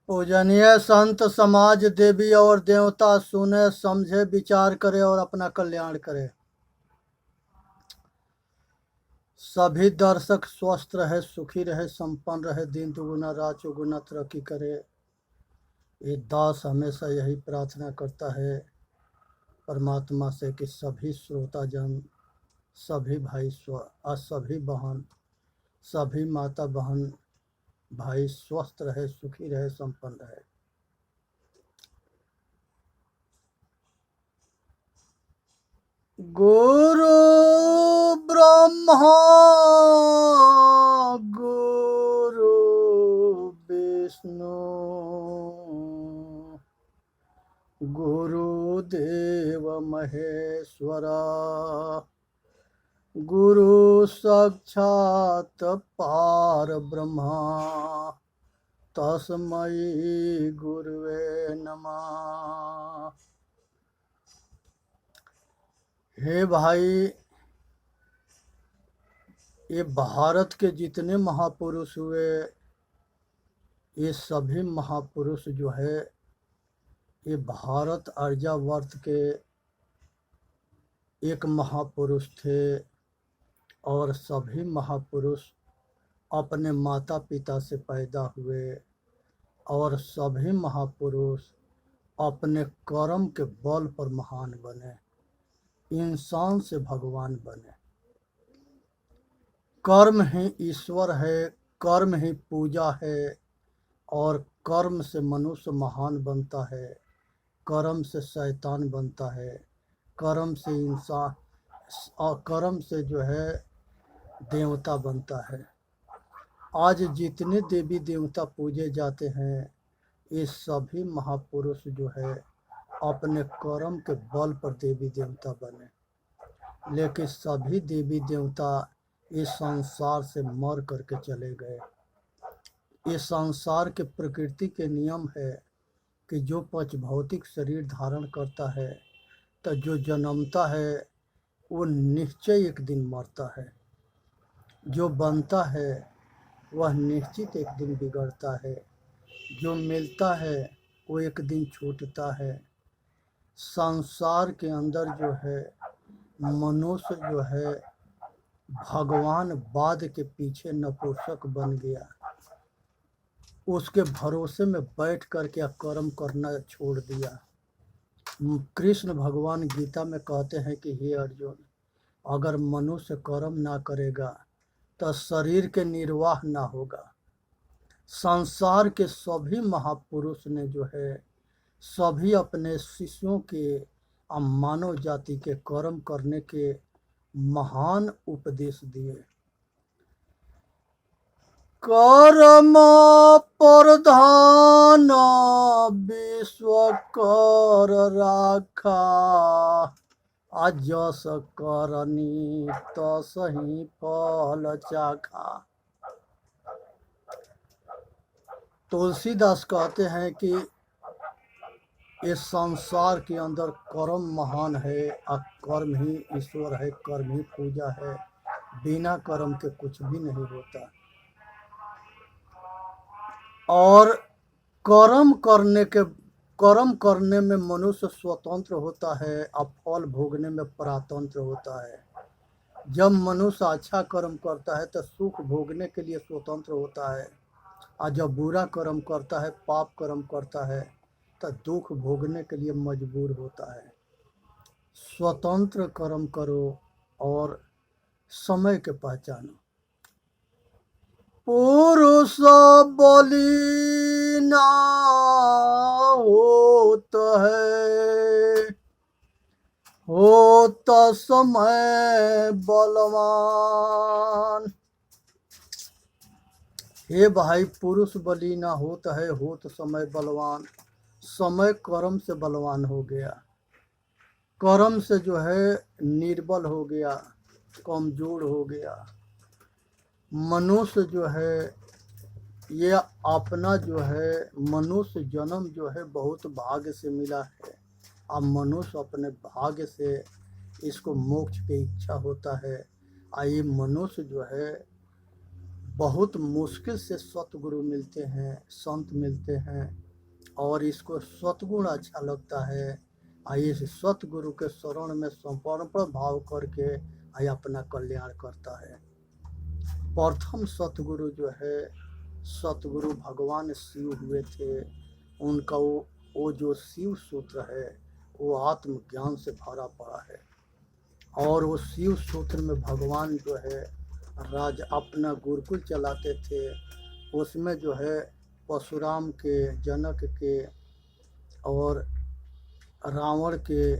पूजनीय संत समाज देवी और देवता सुने समझे विचार करे और अपना कल्याण करे। सभी दर्शक स्वस्थ रहे, सुखी रहे, संपन्न रहे, दिन दुगुना रात चौगुना तरक्की करे। ये दास हमेशा यही प्रार्थना करता है परमात्मा से कि सभी श्रोताजन, सभी भाई सभी बहन, सभी माता बहन भाई स्वस्थ रहे, सुखी रहे, संपन्न रहे। गुरु ब्रह्मा गुरु विष्णु गुरुदेव महेश्वरा गुरु साक्षात पार ब्रह्मा तस्मै गुरुवे नमः। हे भाई, ये भारत के जितने महापुरुष हुए, ये सभी महापुरुष जो है ये भारत आर्यावर्त के एक महापुरुष थे। और सभी महापुरुष अपने माता पिता से पैदा हुए और सभी महापुरुष अपने कर्म के बल पर महान बने, इंसान से भगवान बने। कर्म ही ईश्वर है, कर्म ही पूजा है और कर्म से मनुष्य महान बनता है, कर्म से शैतान बनता है, कर्म से इंसान और कर्म से जो है देवता बनता है। आज जितने देवी देवता पूजे जाते हैं ये सभी महापुरुष जो है अपने कर्म के बल पर देवी देवता बने, लेकिन सभी देवी देवता इस संसार से मर करके चले गए। ये संसार के प्रकृति के नियम है कि जो पंच भौतिक शरीर धारण करता है तो जो जन्मता है वो निश्चय एक दिन मरता है, जो बनता है वह निश्चित एक दिन बिगड़ता है, जो मिलता है वो एक दिन छूटता है। संसार के अंदर जो है मनुष्य जो है भगवान बाद के पीछे नपुंसक बन गया, उसके भरोसे में बैठ करके कर्म करना छोड़ दिया। कृष्ण भगवान गीता में कहते हैं कि हे अर्जुन, अगर मनुष्य कर्म ना करेगा तो शरीर के निर्वाह ना होगा। संसार के सभी महापुरुष ने जो है सभी अपने शिष्यों के मानव जाति के कर्म करने के महान उपदेश दिए। कर्म प्रधान विश्व कर राखा, जस करनी तसहि फल चाखा। तुलसीदास कहते हैं कि इस संसार के अंदर कर्म महान है और कर्म ही ईश्वर है, कर्म ही पूजा है, बिना कर्म के कुछ भी नहीं होता। और कर्म करने में मनुष्य स्वतंत्र होता है और फल भोगने में परतंत्र होता है। जब मनुष्य अच्छा कर्म करता है तो सुख भोगने के लिए स्वतंत्र होता है, और जब बुरा कर्म करता है, पाप कर्म करता है, तो दुख भोगने के लिए मजबूर होता है। स्वतंत्र कर्म करो और समय के पहचानो। पुरुष बलि ना होता है, होता समय बलवान। हे भाई, पुरुष बलि ना होता है, होता समय बलवान। समय कर्म से बलवान हो गया, कर्म से जो है निर्बल हो गया, कमजोर हो गया। मनुष्य जो है ये अपना जो है मनुष्य जन्म जो है बहुत भाग्य से मिला है। अब मनुष्य अपने भाग्य से इसको मोक्ष की इच्छा होता है। ये मनुष्य जो है बहुत मुश्किल से सतगुरु मिलते हैं, संत मिलते हैं, और इसको सतगुण अच्छा लगता है। आइए इस सतगुरु के शरण में समर्पण भाव करके आइए अपना कल्याण करता है। प्रथम सतगुरु जो है, सतगुरु भगवान शिव हुए थे। उनका वो जो शिव सूत्र है वो आत्मज्ञान से भरा पड़ा है, और वो शिव सूत्र में भगवान जो है राज अपना गुरुकुल चलाते थे। उसमें जो है परशुराम के, जनक के और रावण के,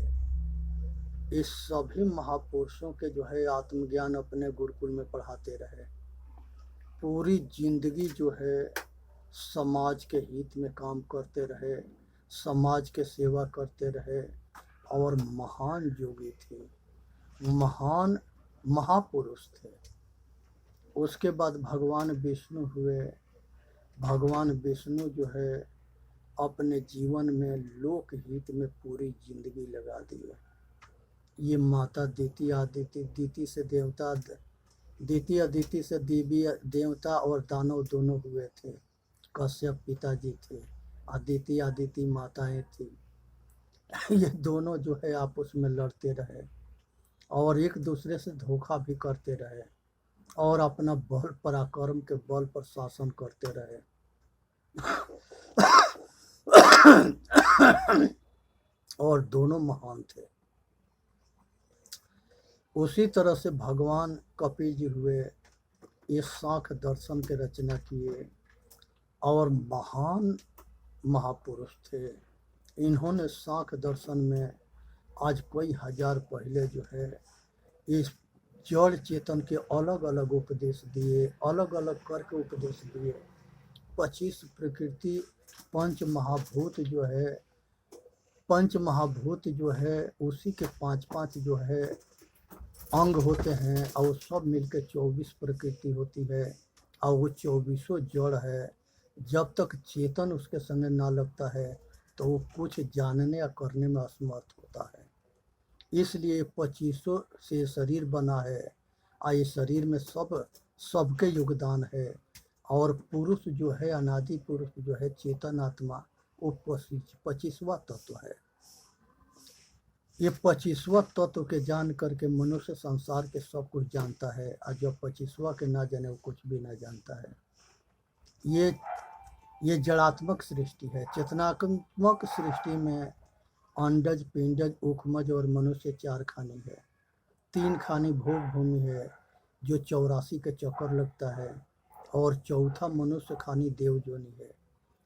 इस सभी महापुरुषों के जो है आत्मज्ञान अपने गुरुकुल में पढ़ाते रहे। पूरी जिंदगी जो है समाज के हित में काम करते रहे, समाज के सेवा करते रहे, और महान योगी थे, महान महापुरुष थे। उसके बाद भगवान विष्णु हुए। भगवान विष्णु जो है अपने जीवन में लोक हित में पूरी जिंदगी लगा दी। ये माता दिति आदिति, दिति से देवता, दिति अदिति से देवी देवता और दानव दोनों हुए थे। कश्यप पिताजी थे, अदिति आदिति माताएं थी। ये दोनों जो है आपस में लड़ते रहे और एक दूसरे से धोखा भी करते रहे, और अपना बल पराक्रम के बल पर शासन करते रहे। और दोनों महान थे। उसी तरह से भगवान कपिल जी हुए, ये सांख्य दर्शन के रचना किए और महान महापुरुष थे। इन्होंने सांख्य दर्शन में आज कई हजार पहले जो है इस जड़ चेतन के अलग अलग उपदेश दिए, अलग अलग करके उपदेश दिए। 25 प्रकृति, पंच महाभूत जो है, पंच महाभूत जो है उसी के 5-5 जो है अंग होते हैं, और सब मिलकर 24 प्रकृति होती है, और वो 24 जड़ है। जब तक चेतन उसके संग ना लगता है तो वो कुछ जानने या करने में असमर्थ होता है। इसलिए 25 से शरीर बना है, और ये शरीर में सबके योगदान है। और पुरुष जो है, अनादि पुरुष जो है, चेतन आत्मा, वो 25वां तत्व है। ये 25वां तत्व के जान करके मनुष्य संसार के सब कुछ जानता है, और जब 25वां के ना जाने वो कुछ भी ना जानता है। ये जड़ात्मक सृष्टि है। चेतनात्मक सृष्टि में अंडज, पिंडज, उखमज और मनुष्य 4 खानी है। 3 खानी भोग भूमि है जो 84 के चक्कर लगता है, और चौथा मनुष्य खानी देव जोनि है।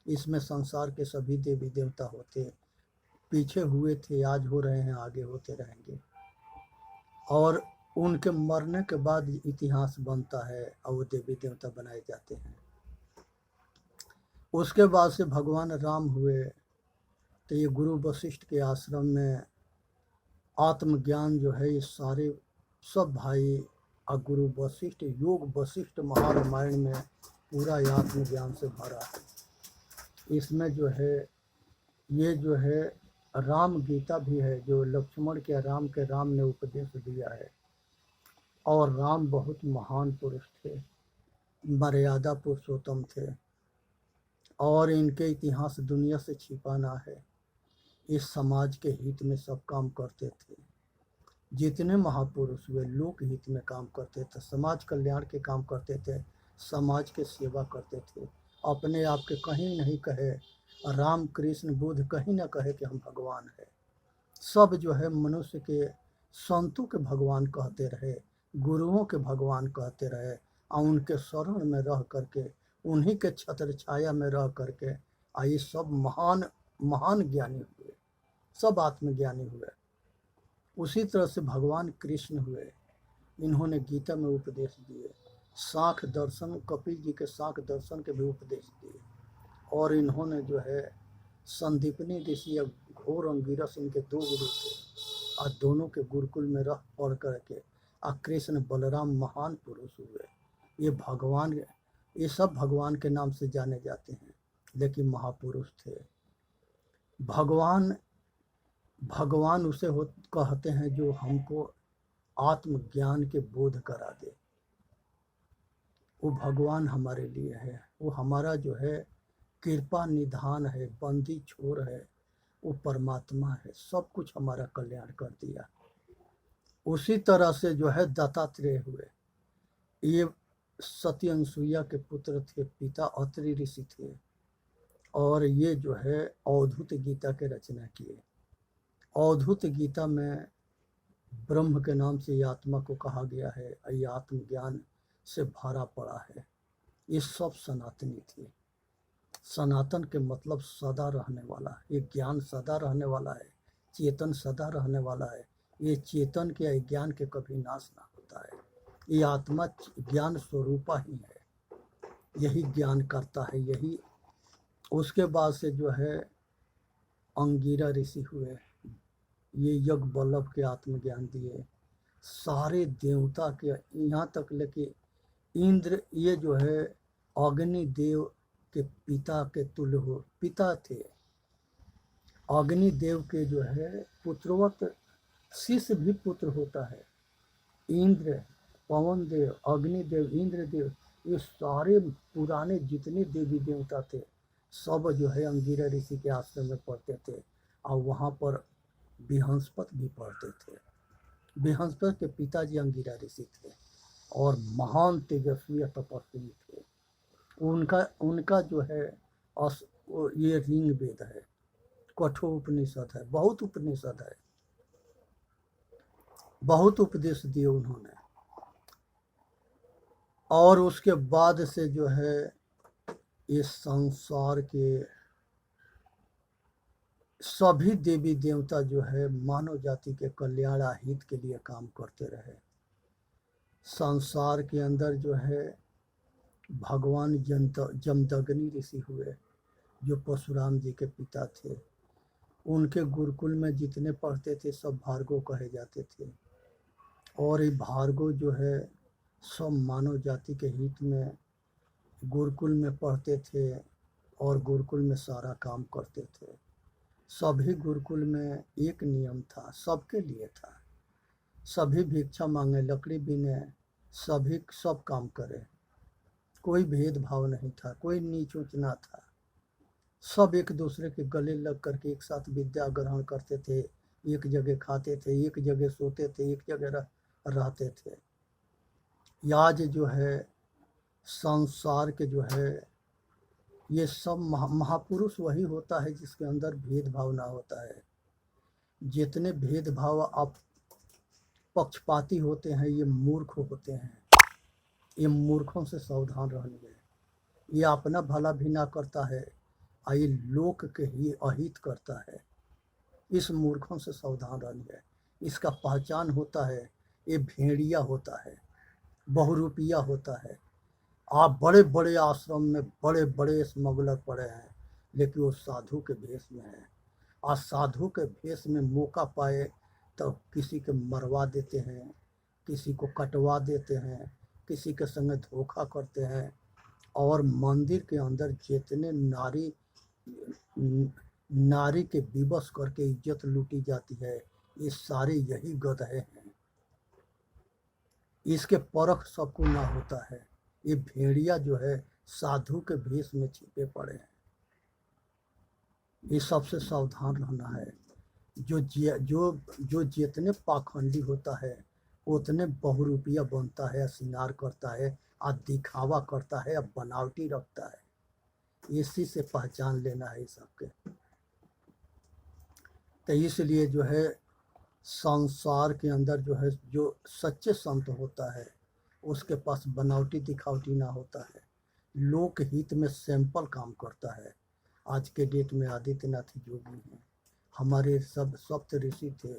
इसमें संसार के सभी देवी देवता होते, पीछे हुए थे, आज हो रहे हैं, आगे होते रहेंगे, और उनके मरने के बाद इतिहास बनता है और वो देवी देवता बनाए जाते हैं। उसके बाद से भगवान राम हुए, तो ये गुरु वशिष्ठ के आश्रम में आत्मज्ञान जो है ये सारे सब भाई, और गुरु वशिष्ठ, योग वशिष्ठ महारामायण में पूरा आत्मज्ञान से भरा है। इसमें जो है ये जो है राम गीता भी है, जो लक्ष्मण के राम ने उपदेश दिया है। और राम बहुत महान पुरुष थे, मर्यादा पुरुषोत्तम थे, और इनके इतिहास दुनिया से छिपाना है। इस समाज के हित में सब काम करते थे। जितने महापुरुष हुए लोक हित में काम करते थे, समाज कल्याण के काम करते थे, समाज के सेवा करते थे। अपने आप के कहीं नहीं कहे, राम कृष्ण बुद्ध कहीं ना कहे कि हम भगवान है। सब जो है मनुष्य के, संतों के भगवान कहते रहे, गुरुओं के भगवान कहते रहे, और उनके शरण में रह करके, उन्हीं के छत्र छाया में रह करके आइए सब महान महान ज्ञानी हुए, सब आत्मज्ञानी हुए। उसी तरह से भगवान कृष्ण हुए। इन्होंने गीता में उपदेश दिए, सांख्य दर्शन, कपिल जी के सांख्य दर्शन के भी उपदेश दिए, और इन्होंने जो है संदीपनी ऋषि या घोर अंगिरस, इनके 2 गुरु थे, और दोनों के गुरुकुल में रह पढ़ करके कृष्ण बलराम महान पुरुष हुए। ये सब भगवान के नाम से जाने जाते हैं, लेकिन महापुरुष थे। भगवान उसे कहते हैं जो हमको आत्मज्ञान के बोध करा दे। वो भगवान हमारे लिए है, वो हमारा जो है कृपा निधान है, बंदी छोर है, वो परमात्मा है, सब कुछ हमारा कल्याण कर दिया। उसी तरह से जो है दत्तात्रेय हुए, ये सती अनसुईया के पुत्र थे, पिता अत्रि ऋषि थे, और ये जो है अवधूत गीता के रचना किए। अवधूत गीता में ब्रह्म के नाम से ये आत्मा को कहा गया है, ये आत्मज्ञान से भरा पड़ा है। ये सब सनातनी थी। सनातन के मतलब सदा रहने वाला, ये ज्ञान सदा रहने वाला है, चेतन सदा रहने वाला है। ये चेतन के ज्ञान के कभी नाश ना होता है। ये आत्मा ज्ञान स्वरूपा ही है, यही ज्ञान करता है, यही। उसके बाद से जो है अंगिरा ऋषि हुए, ये यज्ञ वल्लभ के आत्मज्ञान दिए। सारे देवता के, यहाँ तक लेके इंद्र, ये जो है अग्निदेव के पिता के तुल्य हो, पिता थे। अग्निदेव के जो है पुत्रवत शिष्य भी पुत्र होता है। इंद्र, पवन देव, अग्निदेव, इंद्रदेव, ये सारे पुराने जितने देवी देवता थे सब जो है अंगिरा ऋषि के आश्रम में पढ़ते थे, और वहाँ पर बृहस्पति भी पढ़ते थे। बृहस्पति के पिताजी अंगिरा ऋषि थे और महान तेजस्वी तपस्वी थे। उनका जो है ये ऋग वेद है, कठोर उपनिषद है, बहुत उपनिषद है, बहुत उपदेश दिए उन्होंने। और उसके बाद से जो है इस संसार के सभी देवी देवता जो है मानव जाति के कल्याण हित के लिए काम करते रहे। संसार के अंदर जो है भगवान जमदग्नि ऋषि हुए, जो परशुराम जी के पिता थे। उनके गुरुकुल में जितने पढ़ते थे सब भार्गव कहे जाते थे, और ये भार्गव जो है सब मानव जाति के हित में गुरुकुल में पढ़ते थे और गुरुकुल में सारा काम करते थे। सभी गुरुकुल में एक नियम था, सबके लिए था। सभी भिक्षा मांगे, लकड़ी बीने, सभी सब काम करे, कोई भेदभाव नहीं था, कोई नीच ऊंच ना था। सब एक दूसरे के गले लग करके एक साथ विद्या ग्रहण करते थे, एक जगह खाते थे, एक जगह सोते थे, एक जगह रहते थे। आज जो है संसार के जो है ये सब महापुरुष वही होता है जिसके अंदर भेदभाव ना होता है। जितने भेदभाव आप पक्षपाती होते हैं ये मूर्ख होते हैं। ये मूर्खों से सावधान रहने, ये अपना भला भी ना करता है, ये लोक के ही अहित करता है। इस मूर्खों से सावधान रहने, इसका पहचान होता है, ये भेड़िया होता है, बहुरूपिया होता है। आप बड़े बड़े आश्रम में बड़े बड़े स्मगलर पड़े हैं, लेकिन वो साधु के भेष में है। आज साधु के भेष में मौका पाए तो किसी के मरवा देते हैं, किसी को कटवा देते हैं, किसी के संग धोखा करते हैं। और मंदिर के अंदर जितने नारी के विवश करके इज्जत लूटी जाती है, ये सारे यही गधे हैं। इसके परख सबको ना होता है। ये भेड़िया जो है साधु के भेष में छिपे पड़े हैं। ये सबसे सावधान रहना है। जो जितने पाखंडी होता है उतने बहुरूपिया बनता है, श्रृंगार करता है, और दिखावा करता है, बनावटी रखता है। इसी से पहचान लेना है सबके। तो इसलिए जो है संसार के अंदर जो है जो सच्चे संत होता है उसके पास बनावटी दिखावटी ना होता है, लोक हित में सैंपल काम करता है। आज के डेट में आदित्यनाथ योगी हैं, हमारे सब सप्त ऋषि थे,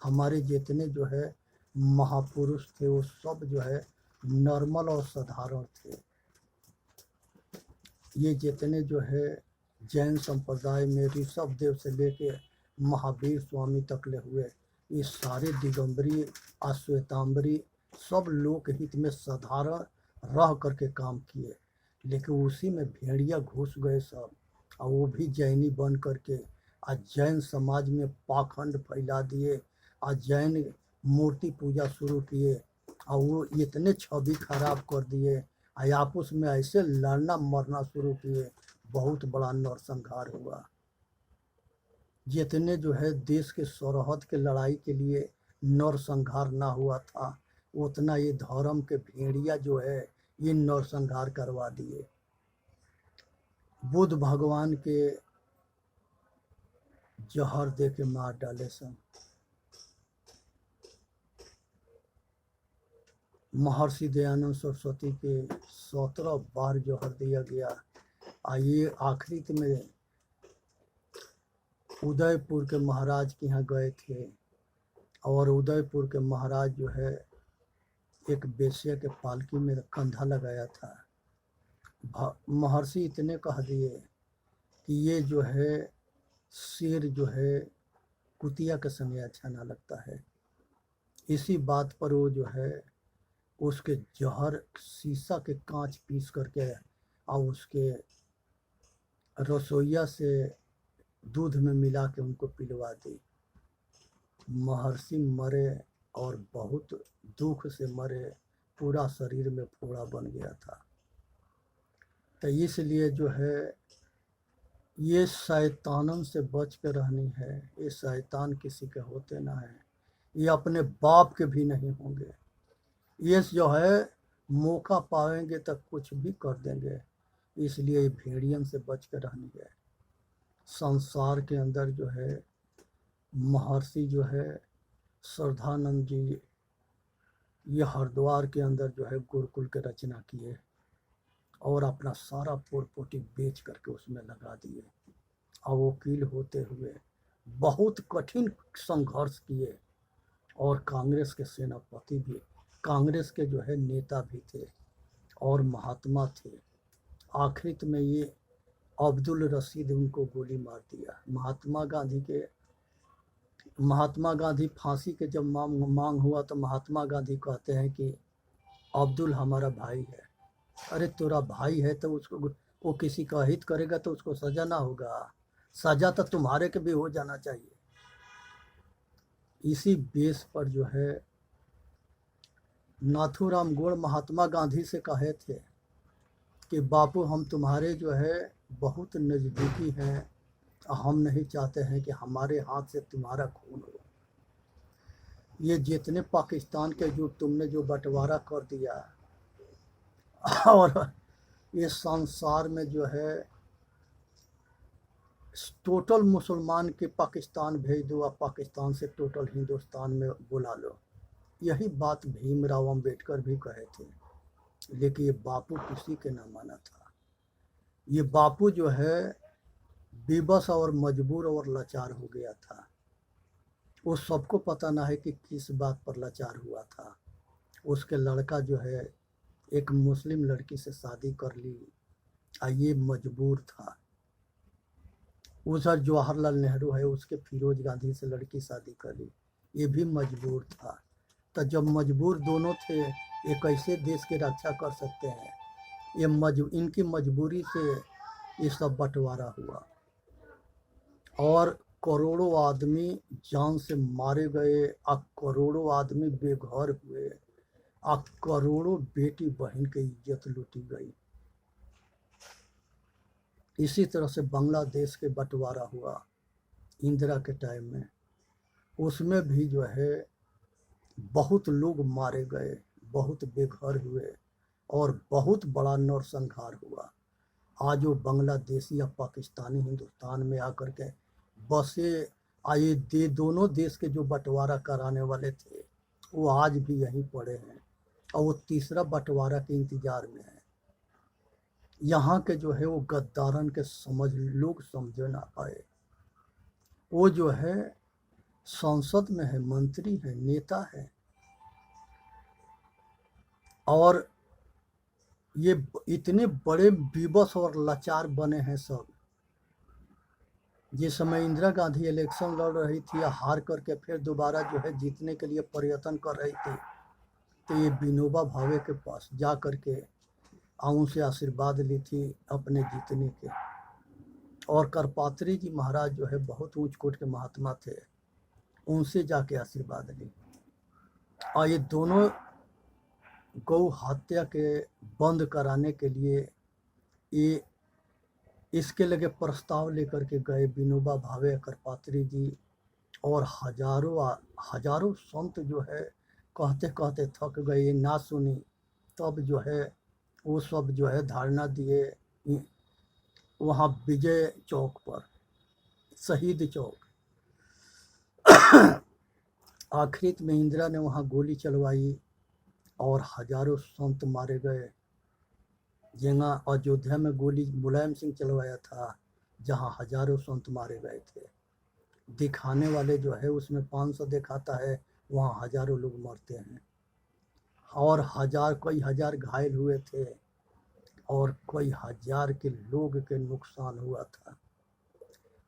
हमारे जितने जो है महापुरुष थे वो सब जो है नॉर्मल और साधारण थे। ये जितने जो है जैन संप्रदाय में ऋषभ देव से लेके महावीर स्वामी तक ले हुए, ये सारे दिगंबरी श्वेतांबरी सब लोक हित में साधारण रह करके काम किए। लेकिन उसी में भेड़िया घुस गए सब, और वो भी जैनी बन करके आज जैन समाज में पाखंड फैला दिए, आज जैन मूर्ति पूजा शुरू किए, और वो इतने छवि खराब कर दिए, आपस में ऐसे लड़ना मरना शुरू किए, बहुत बड़ा नरसंहार हुआ। जितने जो है देश के सरहद के लड़ाई के लिए नरसंहार ना हुआ था, उतना ये धर्म के भेड़िया जो है ये नरसंहार करवा दिए। बुद्ध भगवान के जहर दे के मार डाले सन। महर्षि दयानंद सरस्वती के 17 बार जहर दिया गया। ये आखिरी में उदयपुर के महाराज के यहाँ गए थे, और उदयपुर के महाराज जो है एक बेश्या के पालकी में कंधा लगाया था। महर्षि इतने कह दिए कि ये जो है शेर जो है कुतिया के समय अच्छा ना लगता है। इसी बात पर वो जो है उसके जहर शीशा के कांच पीस करके और उसके रसोइया से दूध में मिला के उनको पिलवा दी। महर्षि मरे और बहुत दुख से मरे, पूरा शरीर में फोड़ा बन गया था। तो इसलिए जो है ये शैतानन से बच के रहनी है। ये शैतान किसी के होते ना है, ये अपने बाप के भी नहीं होंगे। ये जो है मौका पाएंगे तब कुछ भी कर देंगे। इसलिए भेड़ियन से बच के रहनी है। संसार के अंदर जो है महर्षि जो है श्रद्धानंद जी ये हरिद्वार के अंदर जो है गुरुकुल के रचना किए और अपना सारा प्रॉपर्टी बेच करके उसमें लगा दिए। और वकील होते हुए बहुत कठिन संघर्ष किए, और कांग्रेस के सेनापति भी, कांग्रेस के जो है नेता भी थे और महात्मा थे। आखिर में ये अब्दुल रशीद उनको गोली मार दिया। महात्मा गांधी फांसी के जब मांग हुआ तो महात्मा गांधी कहते हैं कि अब्दुल हमारा भाई है। अरे तेरा भाई है तो उसको वो किसी का हित करेगा तो उसको सजा ना होगा? सजा तो तुम्हारे के भी हो जाना चाहिए। इसी बेस पर जो है नाथूराम गोड़ महात्मा गांधी से कहे थे कि बापू हम तुम्हारे जो है बहुत नज़दीकी हैं, हम नहीं चाहते हैं कि हमारे हाथ से तुम्हारा खून हो। ये जितने पाकिस्तान के जो तुमने जो बंटवारा कर दिया, और ये संसार में जो है टोटल मुसलमान के पाकिस्तान भेज दो, और पाकिस्तान से टोटल हिंदुस्तान में बुला लो। यही बात भीमराव अंबेडकर भी कहे थे, लेकिन ये बापू किसी के ना माना था। ये बापू जो है बेबस और मजबूर और लाचार हो गया था। वो सबको पता ना है कि किस बात पर लाचार हुआ था। उसके लड़का जो है एक मुस्लिम लड़की से शादी कर ली, ये मजबूर था। उधर जवाहरलाल नेहरू है, उसके फिरोज गांधी से लड़की शादी कर ली, ये भी मजबूर था। तो जब मजबूर दोनों थे, ये कैसे देश की रक्षा कर सकते हैं? इनकी मजबूरी से ये सब बंटवारा हुआ, और करोड़ों आदमी जान से मारे गए, करोड़ों आदमी बेघर हुए, करोड़ों बेटी बहन की इज्जत लूटी गई। इसी तरह से बांग्लादेश के बंटवारा हुआ इंदिरा के टाइम में, उसमें भी जो है बहुत लोग मारे गए, बहुत बेघर हुए, और बहुत बड़ा नरसंहार हुआ। आज वो बांग्लादेशी या पाकिस्तानी हिंदुस्तान में आकर के बसे आए। दोनों देश के जो बंटवारा कराने वाले थे वो आज भी यहीं पड़े हैं, और वो तीसरा बंटवारा के इंतजार में है। यहाँ के जो है वो गद्दारन के लोग समझ ना पाए। वो जो है संसद में है, मंत्री है, नेता है, और ये इतने बड़े बेबस और लाचार बने हैं सब। जिस समय इंदिरा गांधी इलेक्शन लड़ रही थी, हार करके फिर दोबारा जो है जीतने के लिए प्रयत्न कर रही थी, तो ये विनोबा भावे के पास जा करके उनसे आशीर्वाद ली थी अपने जीतने के। और करपात्री जी महाराज जो है बहुत ऊंच कोट के महात्मा थे, उनसे जाके आशीर्वाद ली। और ये दोनों गौ हत्या के बंद कराने के लिए ये इसके लगे प्रस्ताव लेकर के गए विनोबा भावे करपात्री जी, और हजारों संत जो है कहते कहते थक गए, ना सुनी। तब जो है वो सब जो है धारणा दिए वहाँ विजय चौक पर, शहीद चौक। आखिर में इंदिरा ने वहाँ गोली चलवाई और हजारों संत मारे गए। जहाँ अयोध्या में गोली मुलायम सिंह चलवाया था, जहाँ हजारों संत मारे गए थे। दिखाने वाले जो है उसमें 500 दिखाता है, वहाँ हजारों लोग मरते हैं और कई हजार घायल हुए थे और कई हजार के लोग के नुकसान हुआ था।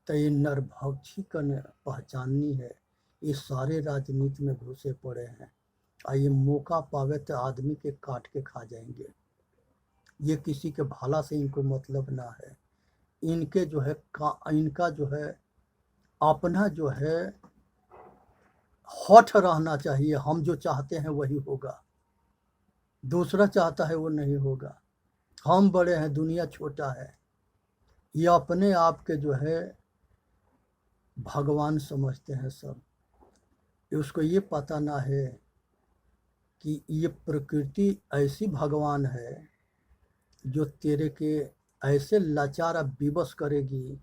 तो ये नरभक्षी का पहचाननी है। ये सारे राजनीति में घुसे पड़े हैं और ये मौका पावे तो आदमी के काट के खा जाएंगे। ये किसी के भला से इनको मतलब ना है। इनके जो है इनका जो है अपना जो है हठ रहना चाहिए। हम जो चाहते हैं वही होगा, दूसरा चाहता है वो नहीं होगा। हम बड़े हैं, दुनिया छोटा है। ये अपने आप के जो है भगवान समझते हैं सब। उसको ये पता ना है कि ये प्रकृति ऐसी भगवान है जो तेरे के ऐसे लाचार विवश करेगी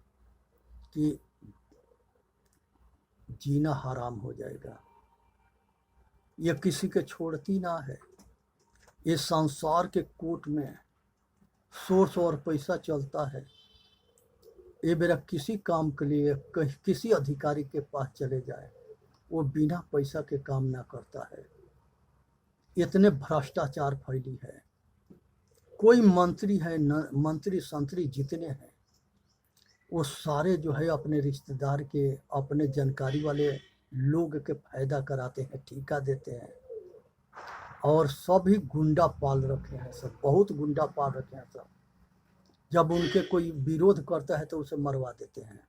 कि जीना हराम हो जाएगा। ये किसी के छोड़ती ना है। ये संसार के कोर्ट में सोर्स और पैसा चलता है। ये मेरा किसी काम के लिए किसी अधिकारी के पास चले जाए, वो बिना पैसा के काम ना करता है। इतने भ्रष्टाचार फैली है। कोई मंत्री है न, मंत्री संतरी जितने हैं वो सारे जो है अपने रिश्तेदार के, अपने जानकारी वाले लोग के फायदा कराते हैं, ठेका देते हैं और सभी गुंडा पाल रखे हैं सब, बहुत गुंडा पाल रखे हैं सब। जब उनके कोई विरोध करता है तो उसे मरवा देते हैं।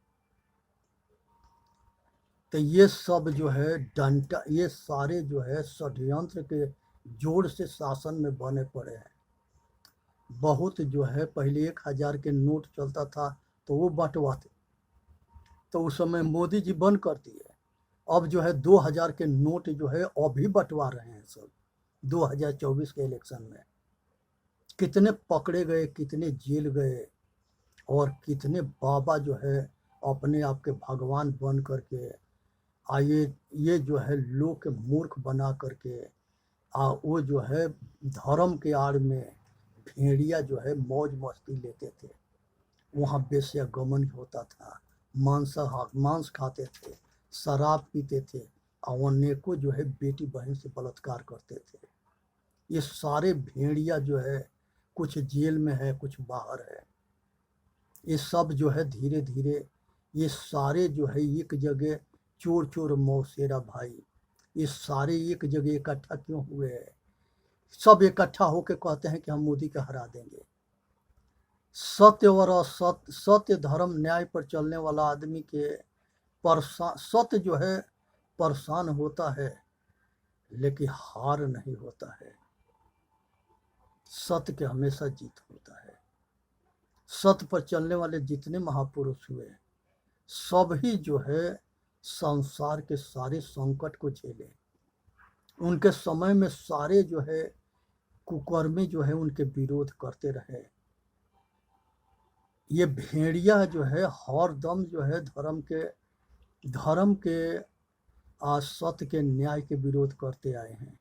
तो ये सब जो है डंडा, ये सारे जो है षड्यंत्र के जोर से शासन में बने पड़े हैं। बहुत जो है पहले 1000 के नोट चलता था तो वो बंटवाते, तो उस समय मोदी जी बंद कर दिए। अब जो है 2000 के नोट जो है अभी बंटवा रहे हैं सब। 2024 के इलेक्शन में कितने पकड़े गए, कितने जेल गए और कितने बाबा जो है अपने आप के भगवान बन करके आइए, ये जो है लोग के मूर्ख बना करके वो जो है धर्म के आड़ में भेड़िया जो है मौज मस्ती लेते थे। वहाँ वेश्यागमन होता था, मांस खाते थे, शराब पीते थे और अनेकों जो है बेटी बहन से बलात्कार करते थे। ये सारे भेड़िया जो है कुछ जेल में है, कुछ बाहर है। ये सब जो है धीरे धीरे ये सारे जो है एक जगह चोर चोर मौसेरा भाई, ये सारे एक जगह इकट्ठा क्यों हुए हैं? सब इकट्ठा होकर कहते हैं कि हम मोदी को हरा देंगे। सत्य और असत्य, सत्य धर्म न्याय पर चलने वाला आदमी के सत्य जो है परेशान होता है लेकिन हार नहीं होता है। सत्य के हमेशा जीत होता है। सत्य पर चलने वाले जितने महापुरुष हुए सभी जो है संसार के सारे संकट को झेले। उनके समय में सारे जो है कुकर्मी जो है उनके विरोध करते रहे। ये भेड़िया जो है हर दम जो है धर्म के सत्य के न्याय के विरोध करते आए हैं।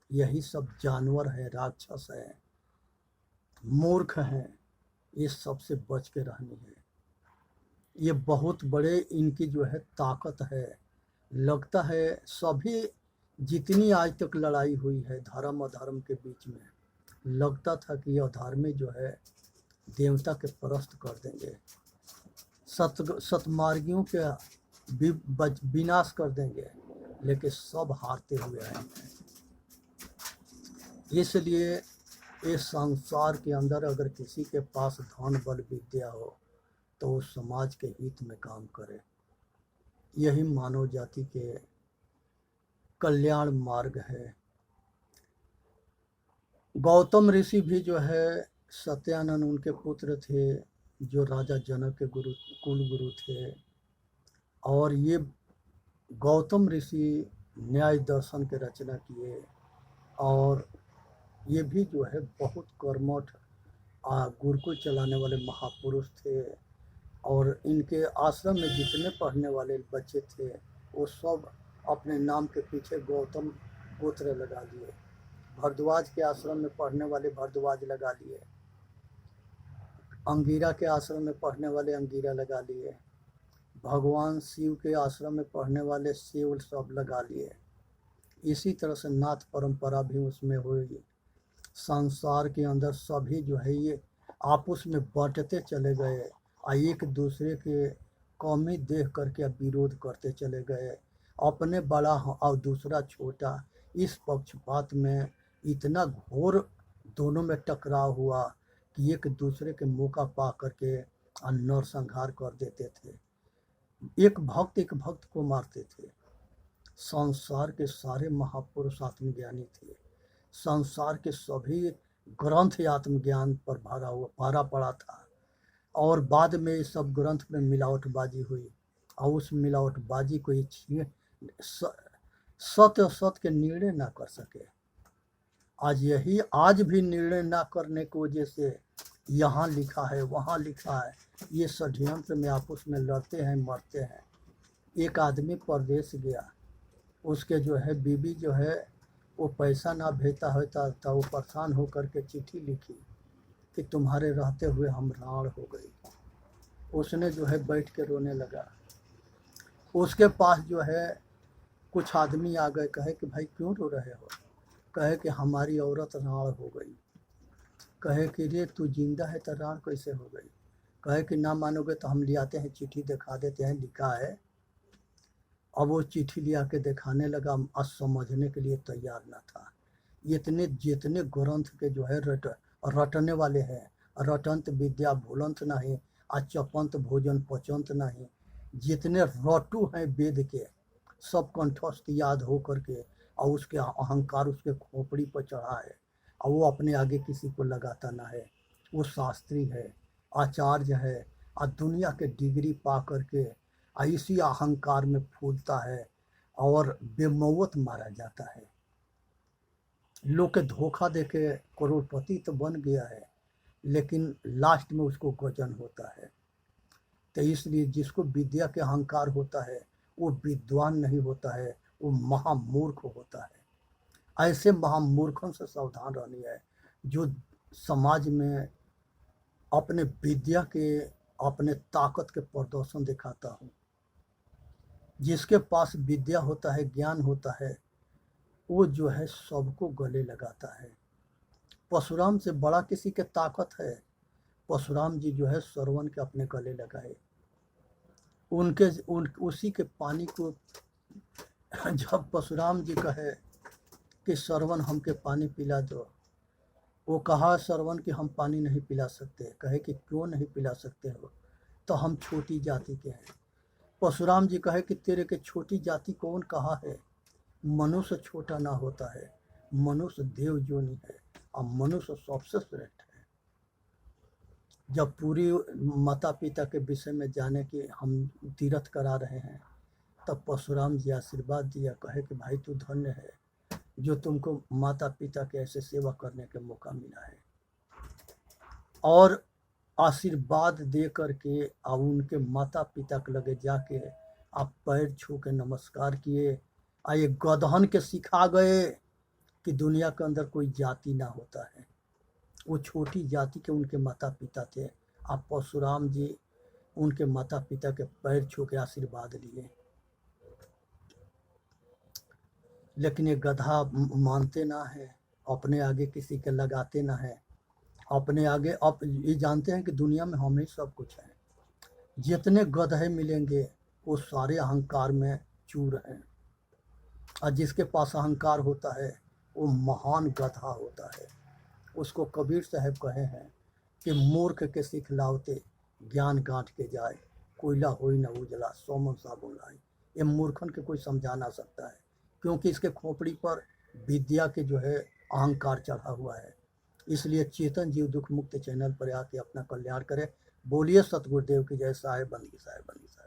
यही सब जानवर है, राक्षस है, मूर्ख हैं। ये सबसे बच के रहनी है। ये बहुत बड़े इनकी जो है ताकत है। लगता है सभी जितनी आज तक लड़ाई हुई है धर्म अधर्म के बीच में, लगता था कि यह अधर्मी जो है देवता के परस्त कर देंगे, सतमार्गियों के विनाश कर देंगे, लेकिन सब हारते हुए आए हैं। इसलिए इस संसार के अंदर अगर किसी के पास धन बल विद्या हो तो वो समाज के हित में काम करे। यही मानव जाति के कल्याण मार्ग है। गौतम ऋषि भी जो है सत्यानंद उनके पुत्र थे, जो राजा जनक के कुल गुरु थे। और ये गौतम ऋषि न्याय दर्शन के रचना किए, और ये भी जो है बहुत कर्मठ गुरुकुल चलाने वाले महापुरुष थे। और इनके आश्रम में जितने पढ़ने वाले बच्चे थे वो सब अपने नाम के पीछे गौतम गोत्र लगा लिए। भरद्वाज के आश्रम में पढ़ने वाले भरद्वाज लगा लिए, अंगिरा के आश्रम में पढ़ने वाले अंगिरा लगा लिए, भगवान शिव के आश्रम में पढ़ने वाले शिव सब लगा लिए। इसी तरह से नाथ परंपरा भी उसमें हुई। संसार के अंदर सभी जो है ये आपस में बांटते चले गए और एक दूसरे के कमी देख करके विरोध करते चले गए। अपने बड़ा और दूसरा छोटा, इस पक्षपात में इतना घोर दोनों में टकराव हुआ कि एक दूसरे के मौका पा करके नरसंहार कर देते थे। एक भक्त को मारते थे। संसार के सारे महापुरुष आत्मज्ञानी थे। संसार के सभी ग्रंथ आत्मज्ञान पर भरा पड़ा था। और बाद में ये सब ग्रंथ में मिलावटबाजी हुई, और उस मिलावटबाजी को ये सत्य असत के निर्णय ना कर सके। आज भी निर्णय ना करने की वजह से यहाँ लिखा है वहाँ लिखा है, ये षड्यंत्र में आपस में लड़ते हैं, मरते हैं। एक आदमी परदेश गया, उसके जो है बीबी जो है वो पैसा ना भेजता होता था, वो परेशान होकर के चिट्ठी लिखी कि तुम्हारे रहते हुए हम राण हो गई। उसने जो है बैठ के रोने लगा। उसके पास जो है कुछ आदमी आ गए, कहे कि भाई क्यों रो रहे हो? कहे कि हमारी औरत राण हो गई। कहे कि रे तू जिंदा है तो राण कैसे हो गई? कहे कि ना मानोगे तो हम ले आते हैं, चिट्ठी दिखा देते हैं, लिखा है। अब वो चिट्ठी लिया के दिखाने लगा, आज समझने के लिए तैयार न था। जितने ग्रंथ के जो है रटने वाले हैं, रटंत विद्या भूलंत नहीं, चपंत भोजन पचंत नहीं, जितने रटू हैं वेद के सब कंठस्थ याद हो करके, और उसके अहंकार उसके खोपड़ी पर चढ़ा है, और वो अपने आगे किसी को लगाता ना है। वो शास्त्री है, आचार्य है, और दुनिया के डिग्री पा करके इसी अहंकार में फूलता है और बेमौत मारा जाता है। लोग के धोखा देके करोड़पति तो बन गया है, लेकिन लास्ट में उसको गजन होता है। तो इसलिए जिसको विद्या के अहंकार होता है वो विद्वान नहीं होता है, वो महामूर्ख होता है। ऐसे महामूर्खों से सावधान रहनी है, जो समाज में अपने विद्या के, अपने ताकत के प्रदर्शन दिखाता हूँ। जिसके पास विद्या होता है, ज्ञान होता है, वो जो है सबको गले लगाता है। परशुराम से बड़ा किसी के ताकत है? परशुराम जी जो है श्रवण के अपने गले लगाए। उसी के पानी को जब परशुराम जी कहे कि श्रवण हमके पानी पिला दो, वो कहा श्रवण कि हम पानी नहीं पिला सकते। कहे कि क्यों नहीं पिला सकते हो? तो हम छोटी जाति के हैं। परशुराम जी कहे कि तेरे के छोटी जाति कौन कहा है? मनुष्य छोटा ना होता है, मनुष्य देव जोनि है, और मनुष्य सबसे श्रेष्ठ है। जब पूरी माता पिता के विषय में जाने की हम तीर्थ करा रहे हैं, तब परशुराम जी आशीर्वाद दिया, कहे कि भाई तू धन्य है जो तुमको माता पिता के ऐसे सेवा करने का मौका मिला है। और आशीर्वाद दे करके अब उनके माता पिता के लगे जाके आप पैर छू के नमस्कार किए, और ये गदहन के सिखा गए कि दुनिया के अंदर कोई जाति ना होता है। वो छोटी जाति के उनके माता पिता थे। आप परशुराम जी उनके माता पिता के पैर छू के आशीर्वाद लिए, लेकिन ये गधा मानते ना है, अपने आगे किसी के लगाते ना है। अपने आगे अब ये जानते हैं कि दुनिया में हम ही सब कुछ है। जितने गधे मिलेंगे वो सारे अहंकार में चूर हैं, और जिसके पास अहंकार होता है वो महान गधा होता है। उसको कबीर साहब कहे हैं कि मूर्ख के सिखलावते ज्ञान गांठ के जाए, कोयला होई न उजला सोमन साबुन लाई। ये मूर्खन के कोई समझा ना सकता है, क्योंकि इसके खोपड़ी पर विद्या के जो है अहंकार चढ़ा हुआ है। इसलिए चेतन जीव दुख मुक्त चैनल पर आके अपना कल्याण करें। बोलिए सतगुरुदेव की जय। साहेब बंदी साहेब बंदी साहेब।